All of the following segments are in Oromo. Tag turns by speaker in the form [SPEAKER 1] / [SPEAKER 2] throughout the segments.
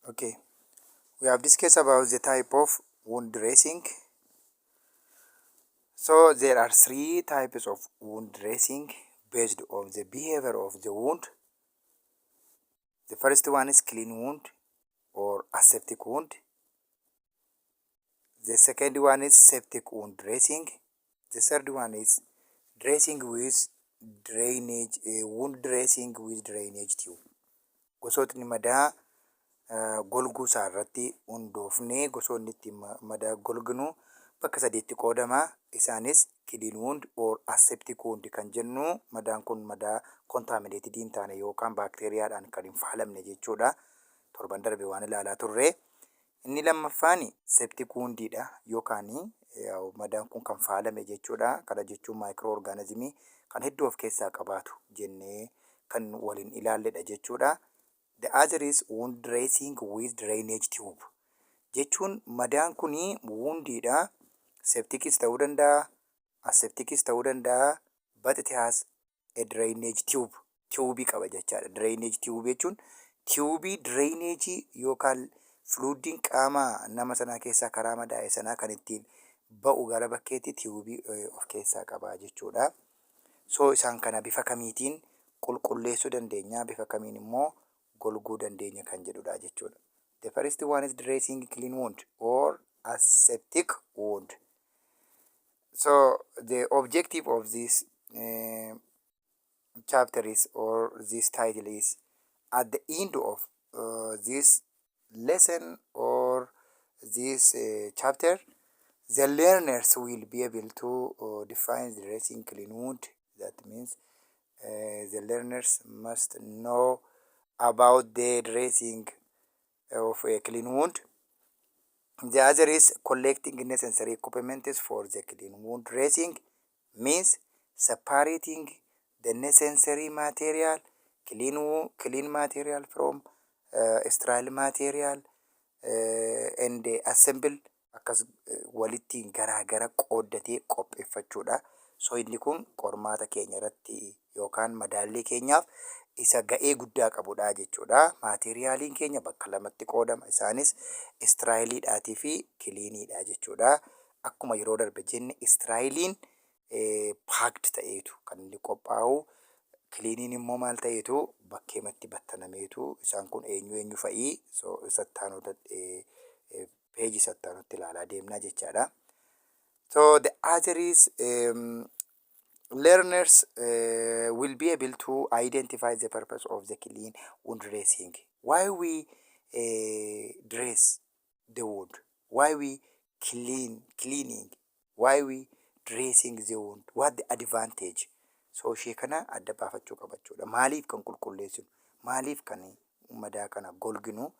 [SPEAKER 1] Okay, we have discussed about the type of wound dressing. So there are three types of wound dressing based on the behavior of the wound. The first one is clean wound or aseptic wound. The second one is septic wound dressing. The third one is dressing with drainage, wound dressing with drainage tube. Gosootni madaa golguu isaa irratti hundoofnee gosoonni ittiin madaa golgnu bakka sadiitti qoodamaa. Isaanis clean wound or aseptic wound kan jennu madaan kun madaa contaminated hin taane yookaan baakteeriyaadhaan kan hin faalamne jechuudha. Torban darbe waan ilaalaa turre. Inni lammaffaan septic woundidha yookaan madaan kun kan faalame jechuudha. Kana jechuun maayikiroo kan hedduu of keessaa qabaatu jennee kan waliin ilaalledha jechuudha. The other is wound dressing with drainage tube. Jechuun madaan kuni woundidha. Septicis ta'uu danda'a, asepticis ta'uu danda'a, but it has a drainage tube. Tuubii qaba jechaadha. Drainage tube jechuun tuubii drainage yookaan fluidiin qaama nama sanaa keessaa karaa madaa'e sanaa kan ittiin ba'u gara bakkeetti tuubii of keessaa qaba jechuudha. So isaan kana bifa kamiitiin qulqulleessuu dandeenya, bifa kamiin immoo golguu dandeenya kan jedhudha jechuudha. The first one is dressing clean wound or aseptic wound. So the objective of this chapter is, or this title is, at the end of this lesson or this chapter, the learners will be able to define the dressing clean wound. That means the learners must know about the dressing of a clean wound. The other is collecting necessary equipment for the clean wound dressing, means separating the necessary material, clean material from sterile material, and assemble akkas walittiin garaa gara qooddatee qopheeffachuudha. So inni kun qormaata keenya irratti yookaan madaallii keenyaaf isa ga'ee guddaa qabudha jechuudha. Maateriyaaliin keenya bakka lamatti qoodama. Isaanis istiraayiliidhaatii fi kiliiniidha jechuudha. Akkuma yeroo darbe jenne istiraayiliin paakd ta'eetu kan inni qophaa'u. Kiliiniin immoo maal ta'eetu bakkeematti battanameetu. Isaan kun eenyu fa'ii? So peejii sattaanutti ilaalaa deemnaa jechaadha. So the other is learners will be able to identify the purpose of the clean wound dressing. Why we dress the wound? Why we cleaning? Why we dressing the wound? What the advantage? So ishee kana adda baafachuu qabachuudha. Maaliif kan qulqulleessinu? Maaliif kan madaa kana golginu?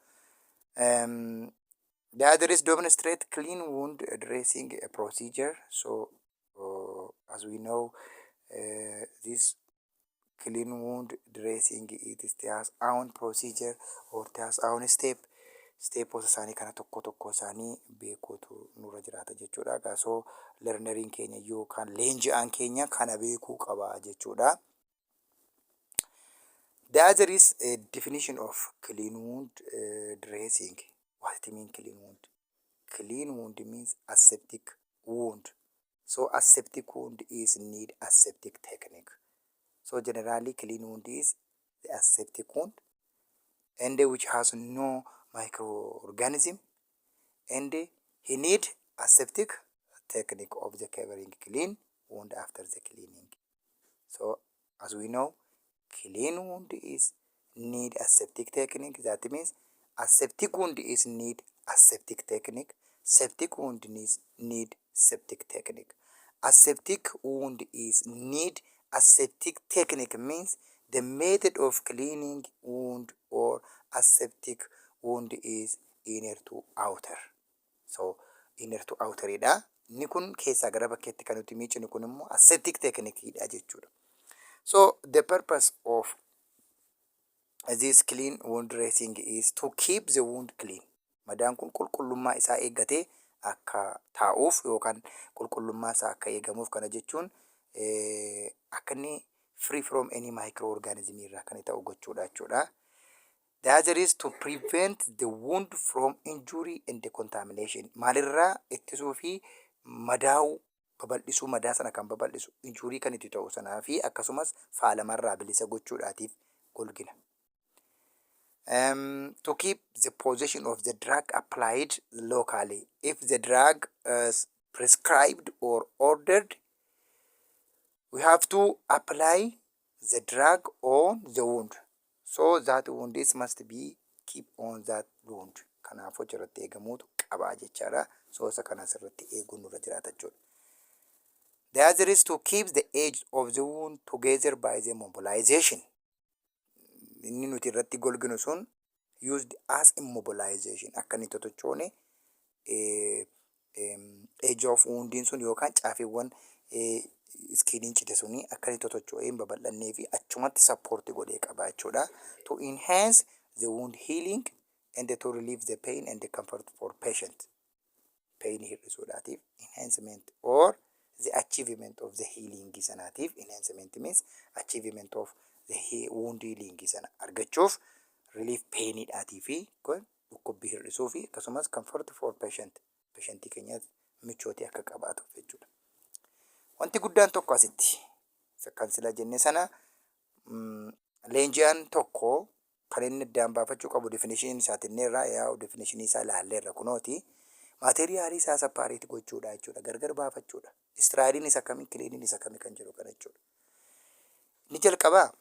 [SPEAKER 1] The other is demonstrate clean wound dressing procedure. So as we know, this clean wound dressing, it has own procedure or it has own step. Steepoota isaanii kana tokko isaanii beekuutu nurra jiraata jechuudha. So learneriin keenya yookaan leenji'aan keenya kana beekuu qaba jechuudha. The other is a definition of clean wound dressing. What it mean clean wound? Clean wound means aseptic wound. So aseptic wound is need aseptic technique. So generally clean wound is the aseptic wound and which has no microorganism, and he need aseptic technique of the covering clean wound after the cleaning. So as we know, clean wound is need aseptic technique. That means aseptic wound is need aseptic technique. Septic wound need septic technique. Aseptic wound is need aseptic technique means the method of cleaning wound or aseptic wound is inner to outer. So inner to outer idha. Inni kun keessaa gara bakkeetti kan nuti miicinu kun immoo aseptic technique idha jechuudha. So the purpose of this clean wound dressing is to keep the wound clean. Madaan kun qulqullummaa isaa eeggatee akka taa'uuf yookaan qulqullummaa isaa akka eegamuuf kana jechuun akka inni free from any microorganism irraa kan ta'u gochuudha jechuudha. The other is to prevent the wound from injury and the contamination. Maalirraa ittisuu fi madaa'uu babal'isuu madaa sana kan babal'isu injurii kan itti ta'u sanaa fi akkasumas faalamarraa bilisa gochuudhaatiif golgina. To keep the position of the drug applied locally. If the drug is prescribed or ordered, we have to apply the drug on the wound. So that wound is must be keep on that wound. Kanaafuu irratti eegamuutu qabaa jechaadha. So isa kanas irratti eeguun nurra jiraata jechuudha. The other is to keep the edge of the wound together by the mobilization. Inni nuti irratti golginu sun used as immobilization. Akka inni totochoone edge of woundiin sun yookaan caafiiwwan iskiiniin cite suni akka inni totocho'ee hin babal'annee fi achumatti support godhee qaba jechuudha. To enhance the wound healing and to relieve the pain and the comfort for patient. Pain hir'isuudhaatiif enhancement or the achievement of the healing sanaatiif enhancement means achievement of the wound healing sana argachuuf relief painidhaatii fi dhukkubbii hir'isuu fi akkasumas comfort for patient. Patientii keenyaaf michooti akka qabaatuuf jechuudha. Wanti guddaan tokko asitti kan sila jenne sana leenji'aan tokko kan inni addaan baafachuu qabu definition isaatinneerraa yaa definition isaa laalleerra kunooti maateriaalii isaa sapaareeti gochuudha jechuudha gargar baafachuudha. Istiraaliin isa kami kiliiniin isa kami kan jedhu kana jechuudha. Ni jalqabaa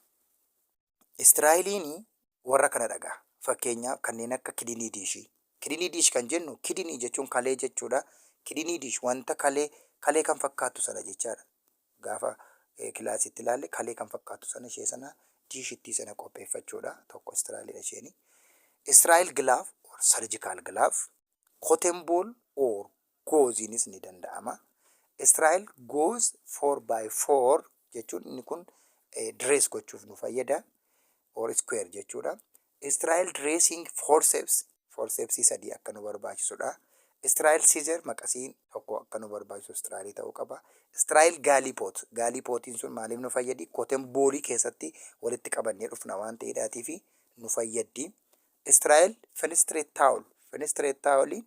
[SPEAKER 1] istiraaliin warra kana dhagaa fakkeenyaaf kanneen akka kidney dish. Kidney dish kan jennu kidney jechuun kalee jechuudha. Kidney dish wanta kalee kan fakkaatu sana jechaadha. Gaafa kilaasitti ilaalle kalee kan fakkaatu sana ishee sana diishitti sana qopheeffachuudha. Tokko istiraaliidha isheeni. Sterile glove or surgical glove, cotton ball or gauzenis ni danda'ama. Sterile gauze 4x4 jechuun inni kun dress gochuuf nu fayyada or square jechuudha. Sterile dressing forceps sadii akka nu barbaachisudha. Sterile scissor maqasiin tokko akka nu barbaachisu sterile ta'uu qaba. Sterile gaalipootiin sun maaliif nu fayyadi? Cotton ball keessatti walitti qabannee dhufna waan ta'eedhaatii fi nu fayyaddi. Sterile fenestrate towel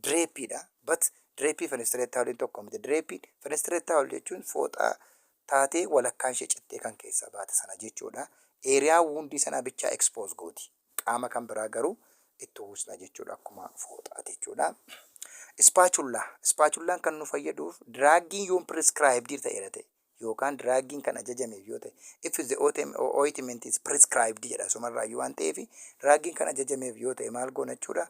[SPEAKER 1] drapeedha. But drapii fenestrate towel tokko miti. Drapii fenestrate towel jechuun fooxaa taatee walakkaan ishee cittee kan keessa baate sana jechuudha. Eeriyaa wuundii sana bichaa expose gooti. Qaama kan biraa garuu itti uwwisna jechuudha akkuma fooxaa jechuudha. Spatulaan kan nu fayyaduuf draagiin yoon prescribed ta'eera ta'e yookaan draagiin kan ajajameef yoo ta'e if the ointment is prescribed jedha sumarraayyuu waan ta'eef draagiin kan ajajameef yoo ta'e maal goona jechuudha.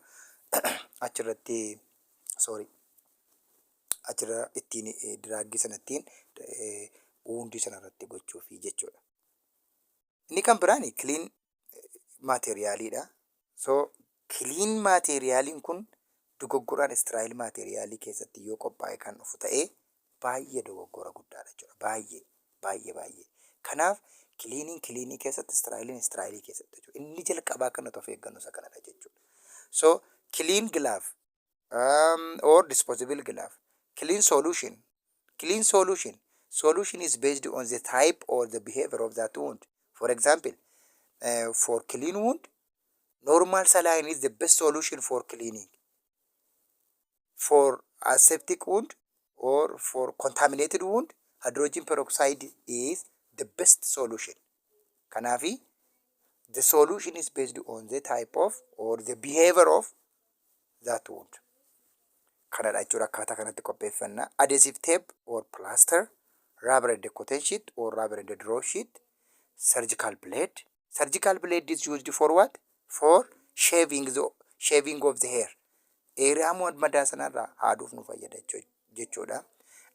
[SPEAKER 1] Achirra ittiin draagii sana ittiin wuundii sana irratti gochuufi jechuudha. Inni kan biraan clean materiaaliidha. So clean materiaaliin kun dogoggoraan sterile materiaalii keessatti yoo qophaa'e kan dhufu ta'ee baay'ee dogoggora guddaadha jechuudha. Baay'ee. Kanaaf kiliinii keessatti sterilii keessatti jechuudha. Inni jalqabaa kan nuti of eeggannu isa kanadha jechuudha. So clean glove or disposable glove. Clean solution. Solution is based on the type or the behavior of that wound. For example, for clean wound, normal saline is the best solution for cleaning. For aseptic wound or for contaminated wound, hydrogen peroxide is the best solution. Kanafi, the solution is based on the type of or the behavior of that wound. Kanadha jechuudha akkaataa kanatti qopheeffannaa. Adhesive tape or plaster, rubber and cotton sheet or rubber and draw sheet, surgical blade. Surgical blade is used for what? For shaving of the hair. Eeriyaa madaa sanarraa haaduuf nu fayyada jechuudha.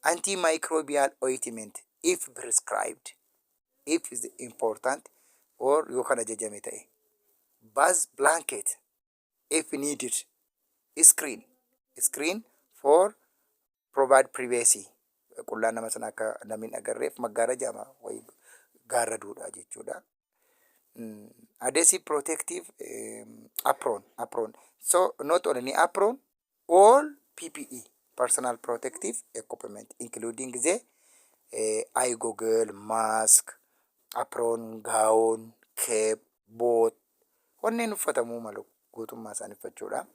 [SPEAKER 1] Antimicrobial ointment if prescribed, if is important or yoo kan ajajame ta'e. Buzz blanket if needed. Screen for provide privacy. Qullaa nama sana akka namni hin agarreef maggaarajaa wayii gaarraduudha jechuudha. Adhesive protective apron. So not only apron, all PPE, personal protective equipment, including the eye goggle, mask, apron, gown, cape, boot, wanneen uffatamuu malu guutummaa isaan uffachuudha.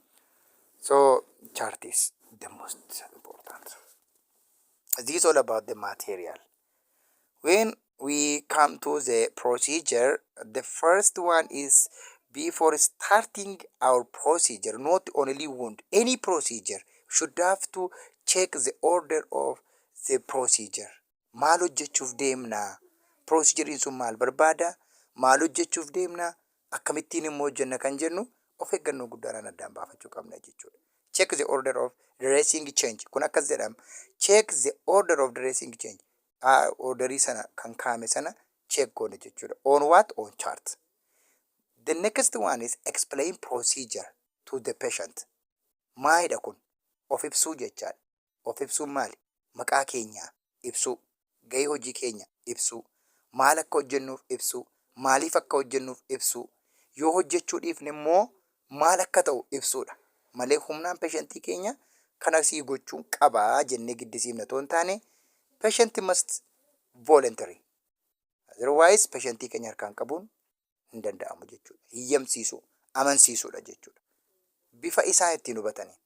[SPEAKER 1] So chart is the most important. This is all about the material. When we come to the procedure, the first one is before starting our procedure, not only wound, any procedure should have to check the order of the procedure. Maal hojjechuuf deemna? Procedure sun maal barbaada? Maal hojjechuuf deemna? Akkamittiin immoo hojjenna kan jennu of eeggannoo guddaadhaan addaan baafachuu qabna jechuudha. Check the order of dressing change. Kun akkas jedhama. Check the order of dressing change. Orderii sana kan kaa'ame sana check goone jechuudha. On what? On chart. The next one is explain procedure to the patient. Maalidha kun? Of ibsuu jechaadha. Of ibsuun maali? Maqaa keenya ibsuu, gahee hojii keenya ibsuu, maal akka hojjennuuf ibsuu, maaliif akka hojjennuuf ibsuu, yoo hojjechuu dhiifne immoo maal akka ta'u ibsuudha. Malee humnaan patientii keenya kana sii gochuun qabaa jennee giddisiifna toon taane patient must voluntary. Otherwise patientii keenya harkaan qabuun hin danda'amu jechuudha. Hiyyamsiisuu, amansiisuudha jechuudha. Bifa isaa ittiin hubatanii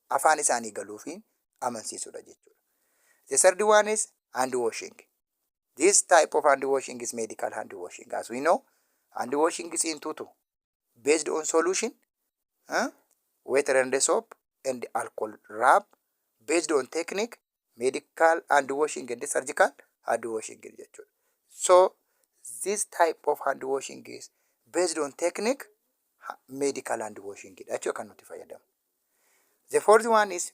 [SPEAKER 1] afaan isaanii galuufiin amansiisuudha jechuudha. The third one is hand washing. This type of hand washing is medical hand washing. As we know, hand washing is in two, based on solution, water and soap, and alcohol rub, based on technique, medical hand washing and surgical hand washing. So this type of hand washing is based on technique, medical hand washing. That's your cannot fayyadam. The fourth one is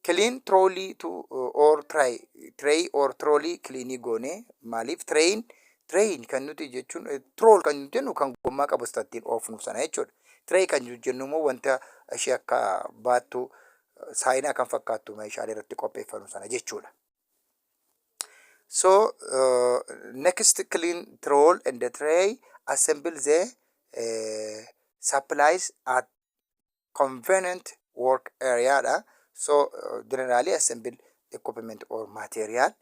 [SPEAKER 1] clean trolley to or tray or trolley clean goone. Malif train kan nuti jechuun troll kan nuti jennu kan gommaa qabu stattiin oofnu sana jechuudha. Tray kan nuti jennu immoo wanta ishee akka baattuu saayinaa kan fakkaattu meeshaalee irratti qopheeffannu sana jechuudha. So next clean troll and the tray, assemble the supplies at convenient work area. So generally assemble equipment or material.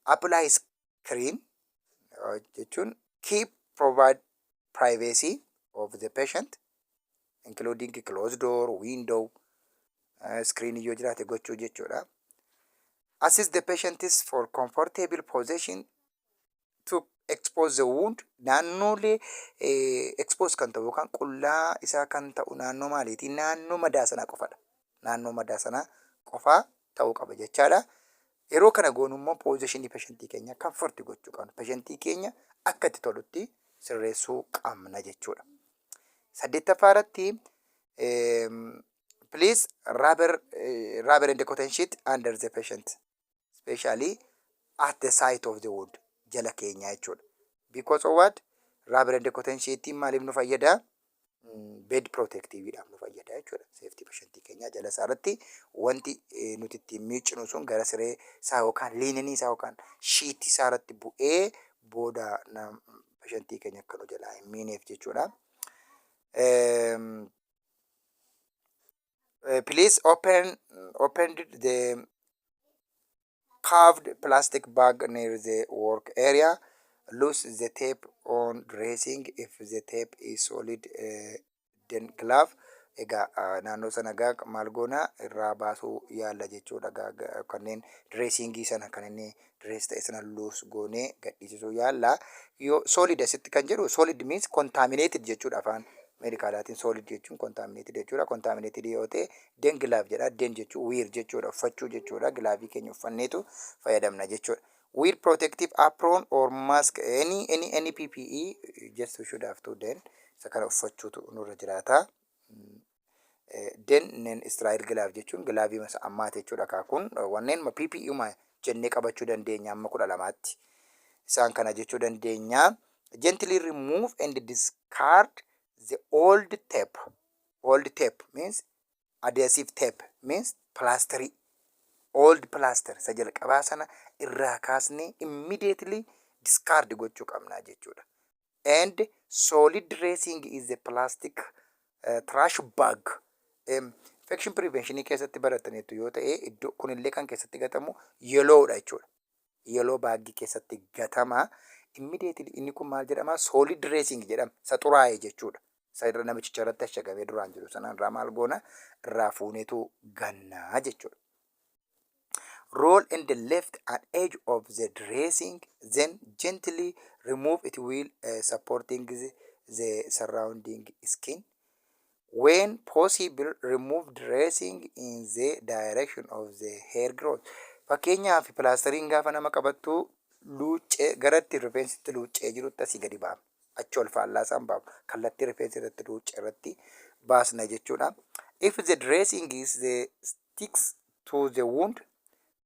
[SPEAKER 1] Apply screen. Keep provide privacy of the patient, including closed door, window, screen yoo jiraate gochuu jechuudha. Assist the patient is for comfortable position to expose the wound. Naannoolee expose kan ta'u yookaan qullaa isaa kan ta'u naannoo maaliiti? Naannoo madaa sanaa qofadha. Naannoo madaa sanaa qofaa ta'uu qaba jechaadha. Yeroo kana goonu immoo positionii patientii keenya comfort gochuu qabna. Patientii keenya akka itti tolutti sirreessuu qabna jechuudha. Saddeettaffaa irratti please rubber and cotton sheet under the patient, especially at the site of the wound. Jala keenya jechuudha. Because of what? Rubber and cotton sheet maaliif nu fayyada? Bed protectiveidhaaf nu fayyada jechuudha. Safety patientii keenya jala isaarratti wanti nuti ittiin miicinu sun gara siree isaa yookaan liinanii isaa yookaan shiitii isaarratti bu'ee booda patientii keenya akka nu jalaa hin miineef jechuudha. Please open the carved plastic bag near the work area. Loose the tape on dressing. If the tape is solid, then glove. Egaa naannoo sana gaa maal goona irraa baasuu yaalla jechuudha. Gaa kanneen dressingii sana kan inni dress ta'e sana loose goonee gadhiisisuu yaalla. Yoo solid asitti kan jedhu solid means contaminated jechuudha afaan medikaalaatiin. Solid jechuun contaminated jechuudha. Contaminated yoo ta'e den glove jedha. Den jechuun wear jechuudha. Uffachuu jechuudha. Gilaavii keenya uffanneetu fayyadamna jechuudha. Wear protective apron or mask, any PPE, just we should have to then. Isa kana uffachuutu nurra jiraata. Then sterile glove jechuun gilaavii masa ammaati jechuudha. Kun wanneen PPE ma jennee qabachuu dandeenya amma 12tti. Isaan kana jechuu dandeenya. Gently remove and discard the old tape. Old tape means adhesive tape means plastery. Old plaster isa jalqabaa sana irraa kaasnee immediately discard gochuu qabna jechuudha. And solid dressing is a plastic trash bag. Infection prevention keessatti barataniitu yoo ta'e iddoo kunillee kan keessatti gatamu yellowdha jechuudha. Yellow bag keessatti gatama. Immediately inni kun maal jedhama? Solid dressing jedhama. Isa xuraa'e jechuudha. isa irra namichicha irratti ashagamee duraan jiru sana irraa maal goona irraa fuuneetu gannaa jechuudha. Roll in the left and edge of the dressing, then gently remove it while supporting the surrounding skin. When possible, remove dressing in the direction of the hair growth. Fakkeenyaaf pilaastariin gaafa nama qabattu luuccee garatti rifeensitti luuccee jirutti asii gadi baama. Achi ol faallaasaan baama. Kallattii rifeensi irratti luuccee irratti baasna jechuudha. If the dressing is the sticks to the wound,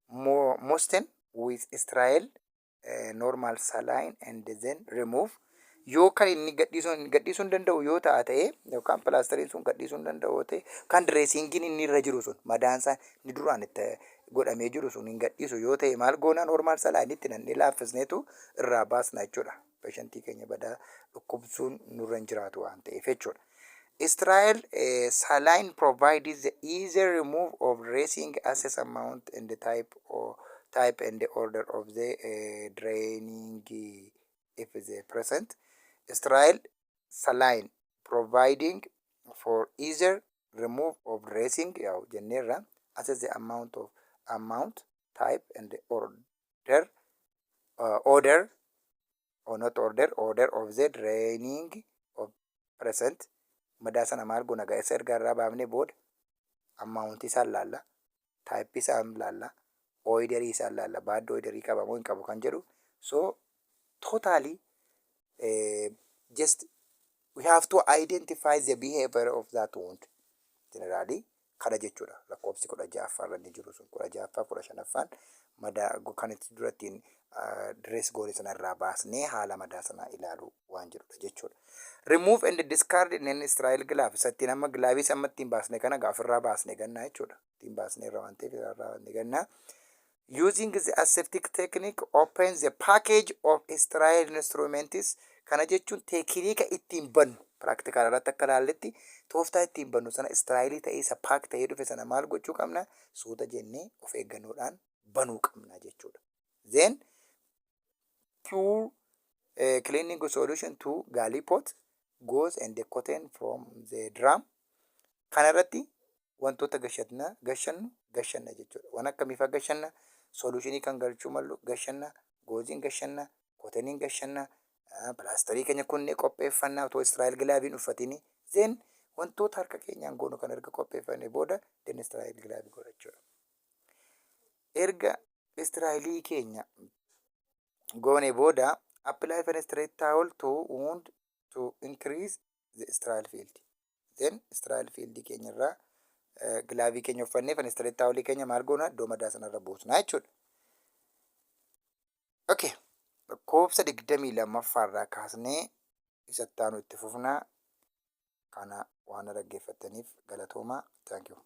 [SPEAKER 1] moisten with sterile normal saline and then remove. Yoo kan inni gadhiisuu hin danda'u yoo ta'a ta'e yookaan pilaastariin sun gadhiisuu hin danda'u ta'e kan direesingiin inni irra jiru sun madaansaa inni duraan itti godhamee jiru sun hin gadhiisu yoo ta'e maal goonaa normaal salaayinitti nannee laaffisneetu irraa baasna jechuudha. Peeshantii keenya badaa dhukkubsuun nurra hin jiraatu waan ta'eef jechuudha. Sterile saline provides the easy remove of dressing access amount and the type and the order of the draining if the present. Sterile saline providing for easier remove of dressing yaw jenneerra assess the amount type and the order order of the draining of present. Madaa sana maal goona gaa'essa erga irraa baafnee booda ammaawuntii isaan laalla, taayippii isaan laalla, ooyidarii isaan laalla, baaddoo ooyidarii qaba moo hin qabu kan jedhu. So totally just we have to identify the behavior of that wound. Generally kana jechuudha. Lakkoofsi 16 irra ni jiru sun 16 15ffaan madaa kan itti durattiin dress goone sana irraa baasnee haala madaa sana ilaaluu waan jirudha jechuudha. Remove and discard in sterile gloves. Sattiin amma gilaavii amma ittiin baasne kana gaafirraa baasne gannaa jechuudha. Ittiin baasne irraa waan ta'eef irraa baasne gannaa. Using the aseptic technique opens the package of sterile instruments. Kana jechuun teekiniika ittiin bannu practical irratti akka ilaalletti tooftaa ittiin bannu sana sterile ta'ee isa paak ta'ee dhufe sana maal gochuu qabna suuta jennee of eeggannoodhaan banuu qabna jechuudha. Then pure cleaning solution to gallipot goes and the cotton from the drum. Kana irratti wantoota gashanna jechuudha. Waan akkamiifaa gashanna solutionii kan galchuu mallu gashanna, gooziin gashanna, kotaniin gashanna, pilaastarii keenya kunnee qopheeffannaa otoo Israa'el gilaabiin uffatini. Then wantoota harka keenyaan goonu kan erga qopheeffannee booda den Israa'el gilaabii godhachuudha. Erga Israa'elii keenya goone booda apply fenestrate towel to wound to increase the Israa'el field. Then Israa'el field keenya irraa gilaabii keenya uffannee fenestrate towel keenya maal goona iddoo madaa sanarra buusnaa jechuudha. Okay. Lakkoofsa 22ffaarraa kaasnee isa itti aanu itti fufnaa. Kana waan dhaggeeffattaniif galatoomaa. Thank you.